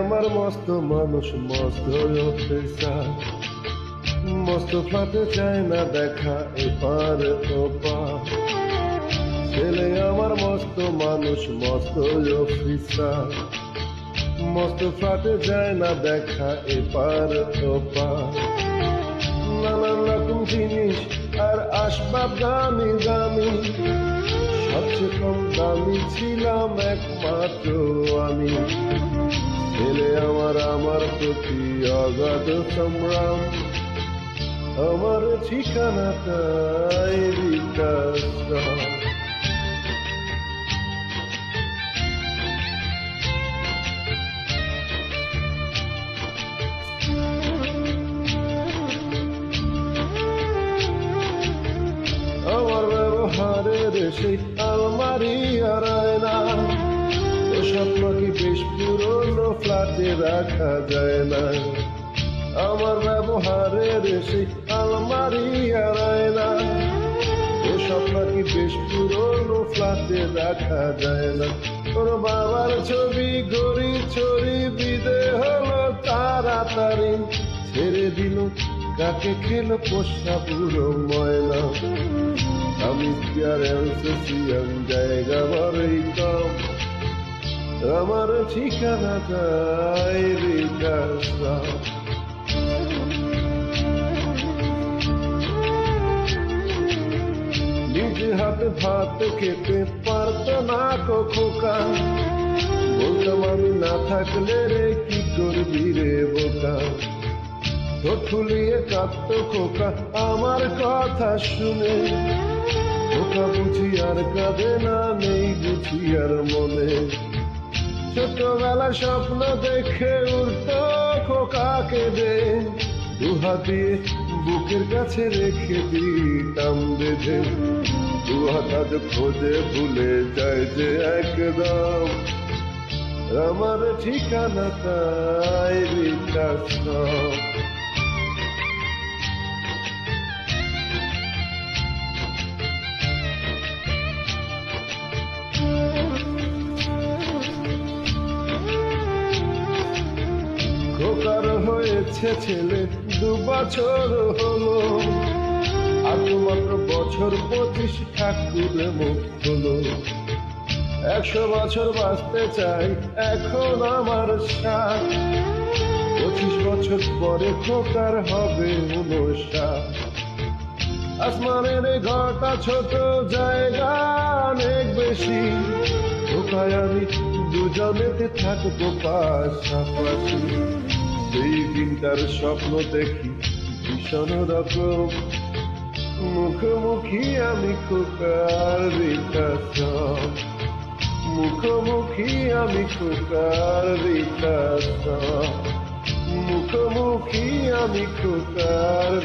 আমার মস্ত মানুষ, মস্ত অফিসার, মস্ত ফ্ল্যাটে চায় না দেখা এপার ওপার। ছেলে আমার মস্ত মানুষ, মস্ত অফিসার, মস্ত ফ্ল্যাটে যায় না দেখা এপার ওপার। নানান রকম জিনিস আর আসবাব দামি দামি, সবচেয়ে কম দামি ছিলাম একমাত্র আমি। ছেলে আমার প্রতি অগাধ সম্ভ্রম, আমার ঠিকানাটাই বিকাশগ্রাম। আমার ব্যবহারের সেই আলমারি আর আয়না, ওসব নাকি বেশ পুরনো ফ্ল্যাটে রাখা যায় না। আমার ব্যবহারের সেই আলমারি আর আয়না, ওসব নাকি বেশ পুরনো ফ্ল্যাটে রাখা যায় না। তোর বাবার ছবি ঘড়ি ছড়ি বিদে হলো তাড়াতাড়ি, ছেড়ে দিল কাকে খেলো পোষা পুরো ময়না। আমি কি আর এলসিয়াম, জায়গা বড়ই কম, আমার ঠিকানাটাই বিকাশগ্রাম। নিজে হাতে ভাত খেতে পারত না কো খোকা, বলতাম আমি না থাকলে রে কি করবি রে বোকা। ঠোঁট ফুলিয়ে কাঁদত খোকা আমার কথা শুনে, খোকা বুঝি আর কাঁদে না, নেই বুঝি আর মনে। ছোটবেলা স্বপ্ন দেখে উঠত খোকা কেঁদে, দুহাত দিয়ে বুকের কাছে রেখে দিতাম বেঁধে। দুহাত আজ খোঁজে ভুলে যায় যে একদম, আমার ঠিকানাটাই বিকাশগ্রাম। খোকার হয়েছে ছেলে 2 বছর হলো, আর মাত্র বছর 25 ঠাকুরে মুখ হলো। 100 বছর বাঁচতে চাই এখন আমার সাথ, 25 বছর পরে খোকার হবে 59। আসমানের ঘরটা ছোট, জায়গা অনেক বেশি, খোকায় আমি দুজনেতে থাকবো পাশাপাশি। সেই দিনটার স্বপ্ন দেখি ভীষণ রকম, মুখোমুখি আমি খোকার বিকাশগ্রাম, মুখোমুখি আমি খোকার বিকাশগ্রাম, মুখোমুখি আমি খোকার